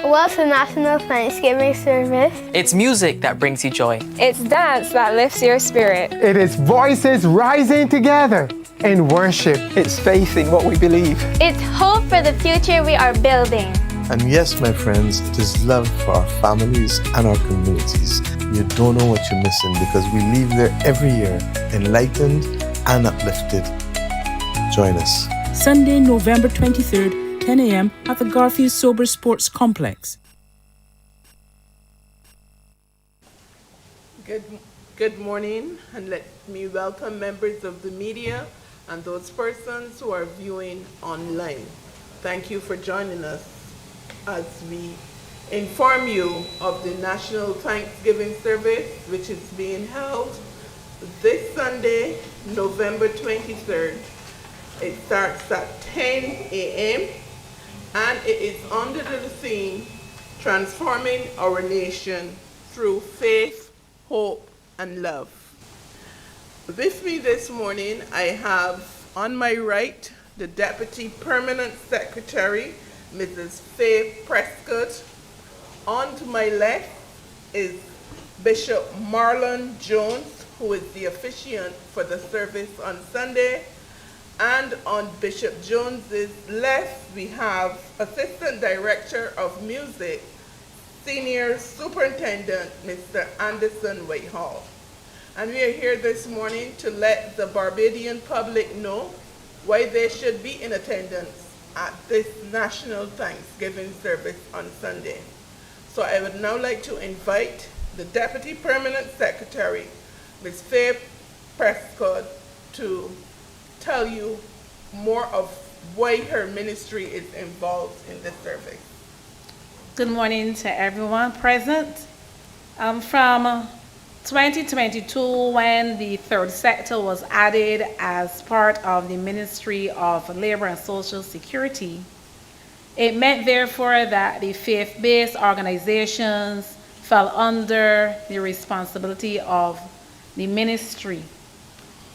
What's the National Thanksgiving Service? It's music that brings you joy. It's dance that lifts your spirit. It is voices rising together in worship. It's faith in what we believe. It's hope for the future we are building. And yes, my friends, it is love for our families and our communities. You don't know what you're missing because we leave there every year enlightened and uplifted. Join us. Sunday, November 23rd, 10 a.m. at the Garfield Sober Sports Complex. Good morning, and let me welcome members of the media and those persons who are viewing online. Thank you for joining us as we inform you of the National Thanksgiving Service, which is being held this Sunday, November 23rd. It starts at 10 a.m. and it is under the theme, Transforming Our Nation Through Faith, Hope, and Love. With me this morning, I have on my right the Deputy Permanent Secretary, Mrs. Faith Prescott. On to my left is Bishop Marlon Jones, who is the officiant for the service on Sunday. And on Bishop Jones's left, we have Assistant Director of Music, Senior Superintendent, Mr. Anderson Whitehall. And we are here this morning to let the Barbadian public know why they should be in attendance at this National Thanksgiving service on Sunday. So I would now like to invite the Deputy Permanent Secretary, Ms. Faith Prescott, to tell you more of why her ministry is involved in this service. Good morning to everyone present. From 2022, when the third sector was added as part of the Ministry of Labor and Social Security, it meant therefore that the faith-based organizations fell under the responsibility of the ministry.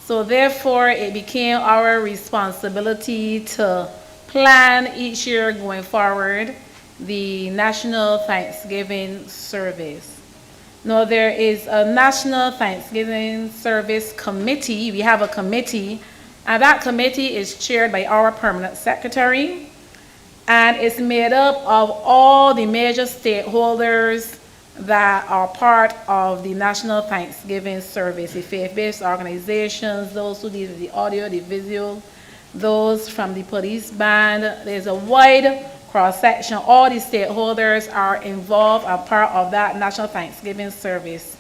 So therefore, it became our responsibility to plan each year going forward the National Thanksgiving Service. Now, there is a National Thanksgiving Service Committee. We have a committee, and that committee is chaired by our permanent secretary, and it's made up of all the major stakeholders that are part of the National Thanksgiving Service, the faith-based organizations, those who deal with the audio, the visual, those from the police band. There's a wide cross-section. All the stakeholders are involved and part of that National Thanksgiving Service.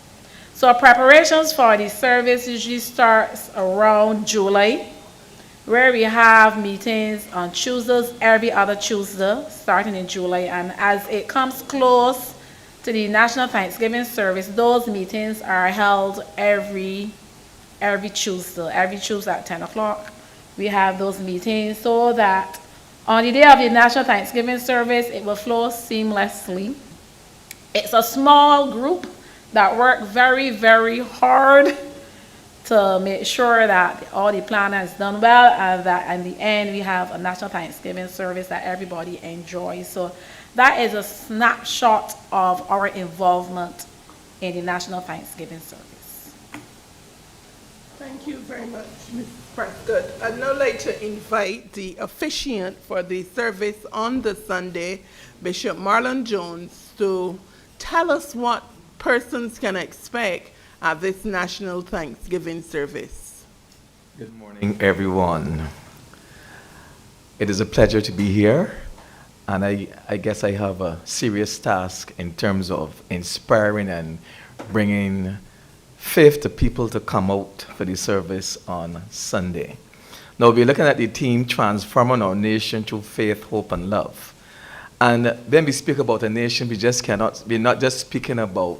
So preparations for the service usually starts around July, where we have meetings on Tuesdays, every other Tuesday, starting in July. And as it comes close to the National Thanksgiving Service, those meetings are held every Tuesday. Every Tuesday at 10 o'clock, we have those meetings so that on the day of the National Thanksgiving Service, it will flow seamlessly. It's a small group that work very, very hard to make sure that all the planning is done well, and that in the end we have a National Thanksgiving Service that everybody enjoys. So that is a snapshot of our involvement in the National Thanksgiving Service. Thank you very much, Ms. Prescott. I'd now like to invite the officiant for the service on the Sunday, Bishop Marlon Jones, to tell us what persons can expect at this National Thanksgiving service. Good morning, everyone. It is a pleasure to be here, and I guess I have a serious task in terms of inspiring and bringing faith to people to come out for the service on Sunday. Now, we're looking at the theme, Transforming Our Nation Through Faith, Hope, and Love. And when we speak about a nation, we're not just speaking about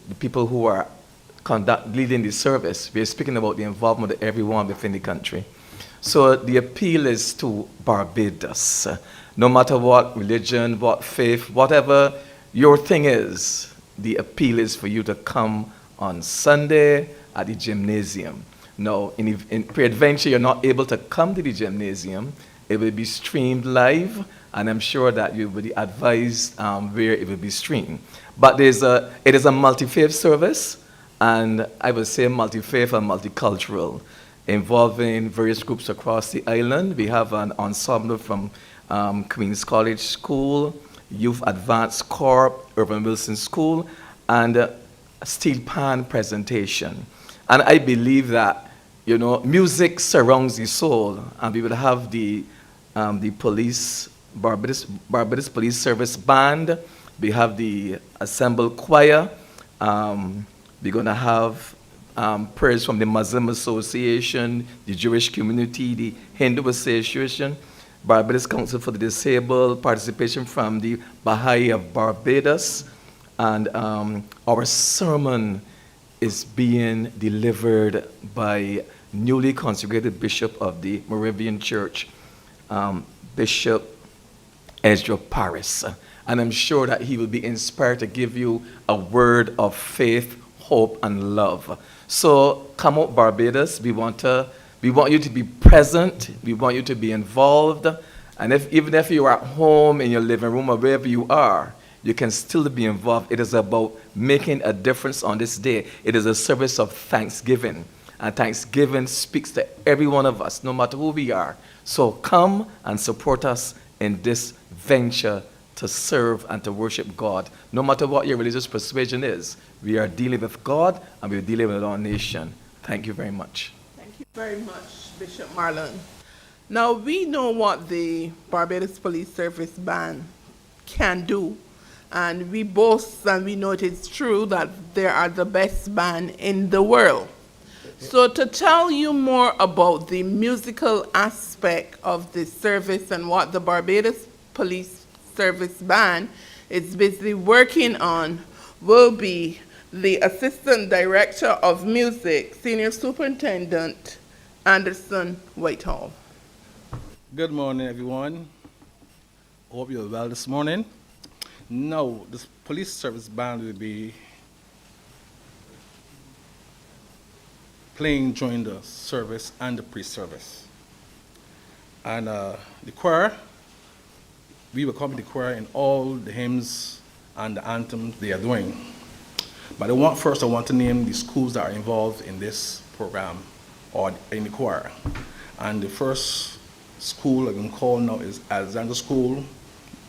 the people who are leading the service. We're speaking about the involvement of everyone within the country. So the appeal is to Barbados. No matter what religion, what faith, whatever your thing is, the appeal is for you to come on Sunday at the gymnasium. Now, in peradventure you're not able to come to the gymnasium, It will be streamed live, and I'm sure that you will be advised where it will be streamed. But it is a multi-faith service, and I would say multi-faith and multicultural, involving various groups across the island. We have an ensemble from Queen's College School, Youth Advanced Corps, Irvin Wilson School, and a steel pan presentation. And I believe that, you know, music surrounds the soul, and we will have the police, Barbados Police Service Band. We have the assembled choir. We're going to have prayers from the Muslim Association, the Jewish community, the Hindu Association, Barbados Council for the Disabled, participation from the Baha'i of Barbados, and our sermon is being delivered by newly consecrated Bishop of the Moravian Church, Bishop Ezra Paris. And I'm sure that he will be inspired to give you a word of faith, hope, and love. So come out, Barbados. We want you to be present. We want you to be involved. And even if you are at home in your living room or wherever you are, you can still be involved. It is about making a difference on this day. It is a service of thanksgiving. And thanksgiving speaks to every one of us, no matter who we are. So come and support us in this venture to serve and to worship God. No matter what your religious persuasion is, we are dealing with God and we're dealing with our nation. Thank you very much. Thank you very much, Bishop Marlon. Now, we know what the Barbados Police Service Band can do, and we boast and we know it is true that they are the best band in the world. So to tell you more about the musical aspect of the service and what the Barbados Police Service Band is busy working on will be the Assistant Director of Music, Senior Superintendent Anderson Whitehall. Good morning, everyone. Hope you're well this morning. Now, the Police Service Band will be playing during the service and the pre-service. And the choir, we will accompany the choir in all the hymns and the anthems they are doing. But I want to name the schools that are involved in this program or in the choir. And the first school I can call now is Alexander School,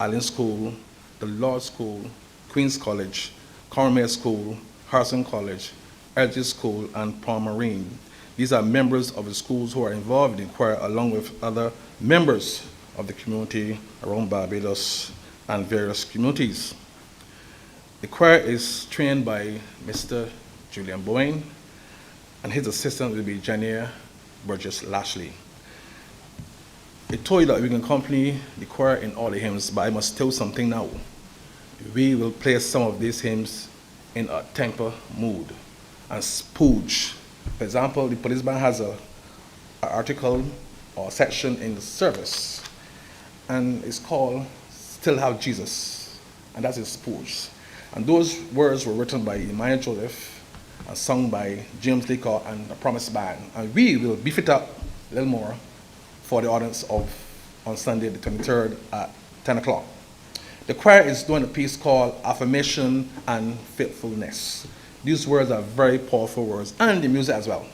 Allen School, the Law School, Queen's College, Cornwall School, Harrison College, Elgin School, and Palmerine. These are members of the schools who are involved in choir, along with other members of the community around Barbados and various communities. The choir is trained by Mr. Julian Bowen, and his assistant will be Jania Burgess Lashley. I told you that we can accompany the choir in all the hymns, but I must tell you something now. We will play some of these hymns in a temper mood and spooge. For example, the police band has an article or section in the service, and it's called Still Have Jesus, and that's his spooge. And those words were written by Emmanuel Joseph and sung by James Leacock and the Promise Band. And we will beef it up a little more for the audience on Sunday the 23rd at 10 o'clock. The choir is doing a piece called Affirmation and Faithfulness. These words are very powerful words, and the music as well.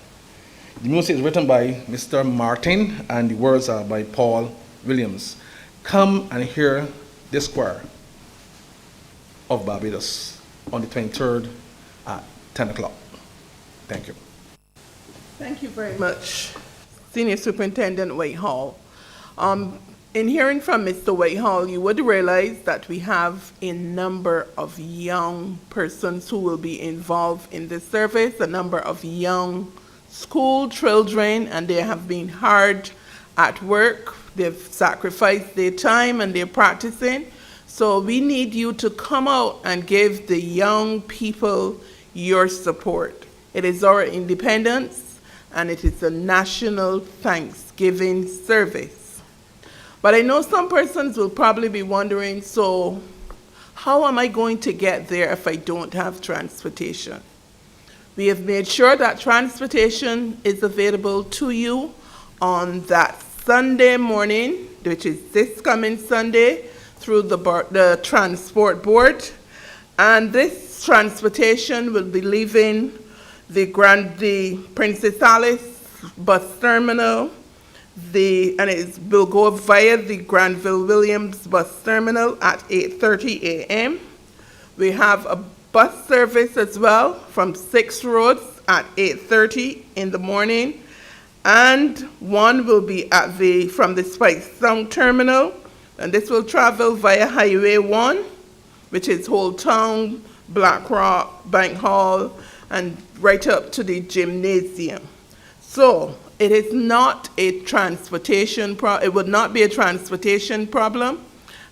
The music is written by Mr. Martin, and the words are by Paul Williams. Come and hear this choir of Barbados on the 23rd at 10 o'clock. Thank you. Thank you very much, Senior Superintendent Whitehall. In hearing from Mr. Whitehall, you would realize that we have a number of young persons who will be involved in this service, a number of young school children, and they have been hard at work. They've sacrificed their time and they're practicing. So we need you to come out and give the young people your support. It is our independence, and it is a national Thanksgiving service. But I know some persons will probably be wondering, so how am I going to get there if I don't have transportation? We have made sure that transportation is available to you on that Sunday morning which is this coming Sunday, through the Transport Board. And this transportation will be leaving the Princess Alice bus terminal, and it will go via the Granville Williams bus terminal at 8:30 a.m. We have a bus service as well from 6 Roads at 8:30 in the morning, and one will be from the Spice Sound terminal, and this will travel via Highway 1, which is Old Town, Black Rock, Bank Hall, and right up to the gymnasium. So it is not a transportation it would not be a transportation problem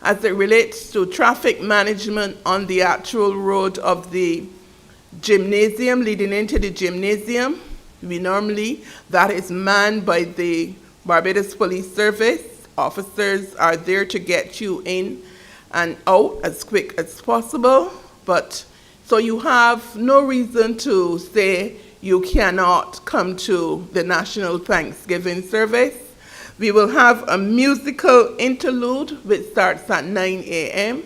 as it relates to traffic management on the actual road of the gymnasium, leading into the gymnasium. That is manned by the Barbados Police Service. Officers are there to get you in and out as quick as possible. So you have no reason to say you cannot come to the National Thanksgiving service. We will have a musical interlude which starts at 9 a.m.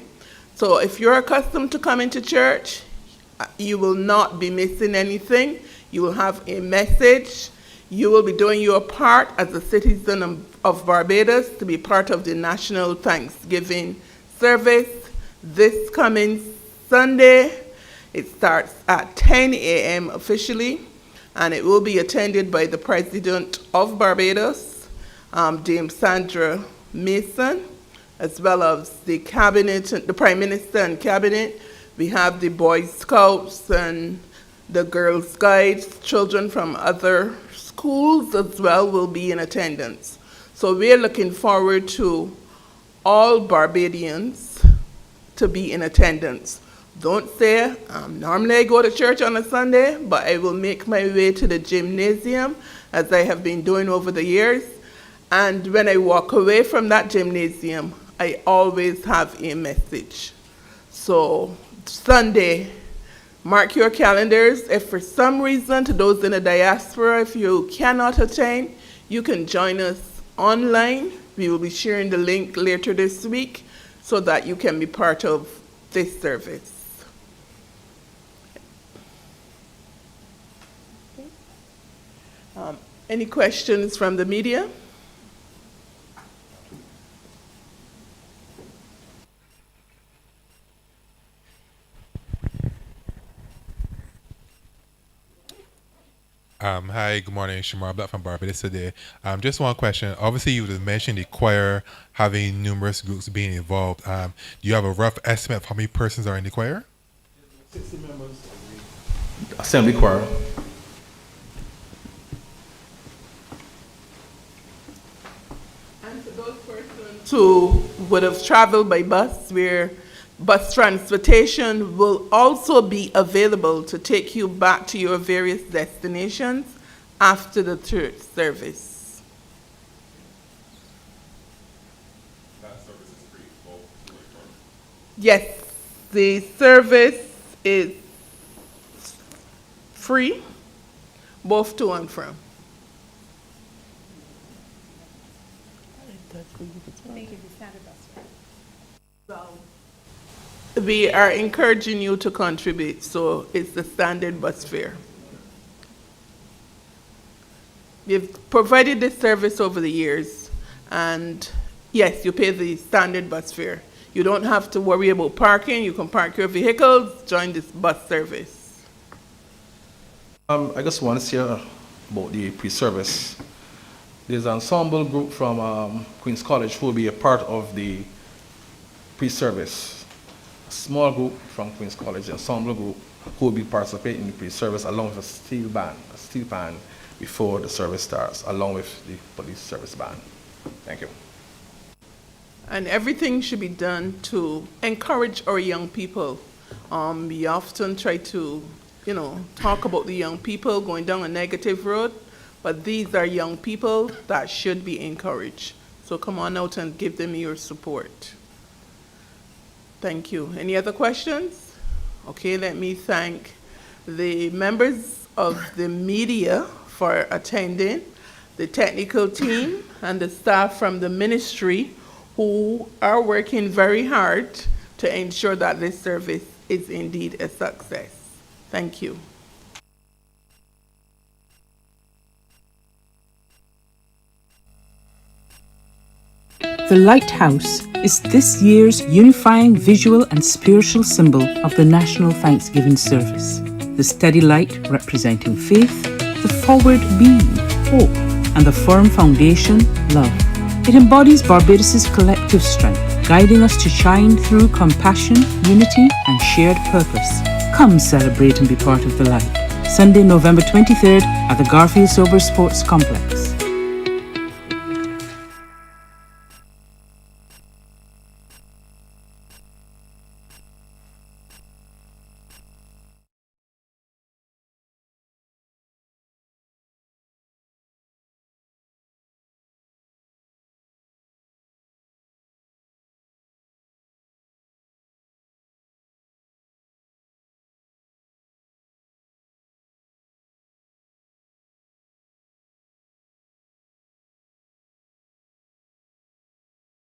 So if you're accustomed to coming to church, you will not be missing anything. You will have a message. You will be doing your part as a citizen of Barbados to be part of the National Thanksgiving service this coming Sunday. It starts at 10 a.m. officially, and it will be attended by the President of Barbados, Dame Sandra Mason, as well as the Cabinet, the Prime Minister and Cabinet. We have the Boy Scouts and the Girl Guides, children from other schools as well will be in attendance. So we're looking forward to all Barbadians to be in attendance. Don't say, normally I go to church on a Sunday, but I will make my way to the gymnasium as I have been doing over the years. And when I walk away from that gymnasium, I always have a message. So Sunday, mark your calendars. If for some reason, to those in the diaspora, if you cannot attend, you can join us online. We will be sharing the link later this week so that you can be part of this service. Any questions from the media? Hi, good morning. Shamar Black from Barbados today. Just one question. Obviously, you mentioned the choir having numerous groups being involved. Do you have a rough estimate of how many persons are in the choir? 60 members. Assembly choir. And for those persons who would have traveled by bus, where bus transportation will also be available to take you back to your various destinations after the church service. That service is free, both to and from? Yes, the service is free, both to and from. We are encouraging you to contribute, so it's the standard bus fare. We've provided this service over the years, and yes, you pay the standard bus fare. You don't have to worry about parking. You can park your vehicles, join this bus service. I just want to say about the pre-service. There's an ensemble group from Queen's College who will be a part of the pre-service. A small group from Queen's College, an ensemble group who will be participating in the pre-service along with a steel band before the service starts, along with the police service band. Thank you. And everything should be done to encourage our young people. We often try to, talk about the young people going down a negative road, but these are young people that should be encouraged. So come on out and give them your support. Thank you. Any other questions? Okay, let me thank the members of the media for attending, the technical team, and the staff from the ministry who are working very hard to ensure that this service is indeed a success. Thank you. The lighthouse is this year's unifying visual and spiritual symbol of the National Thanksgiving Service. The steady light representing faith, the forward beam, hope, and the firm foundation, love. It embodies Barbados' collective strength, guiding us to shine through compassion, unity, and shared purpose. Come celebrate and be part of the light. Sunday, November 23rd at the Garfield Sober Sports Complex.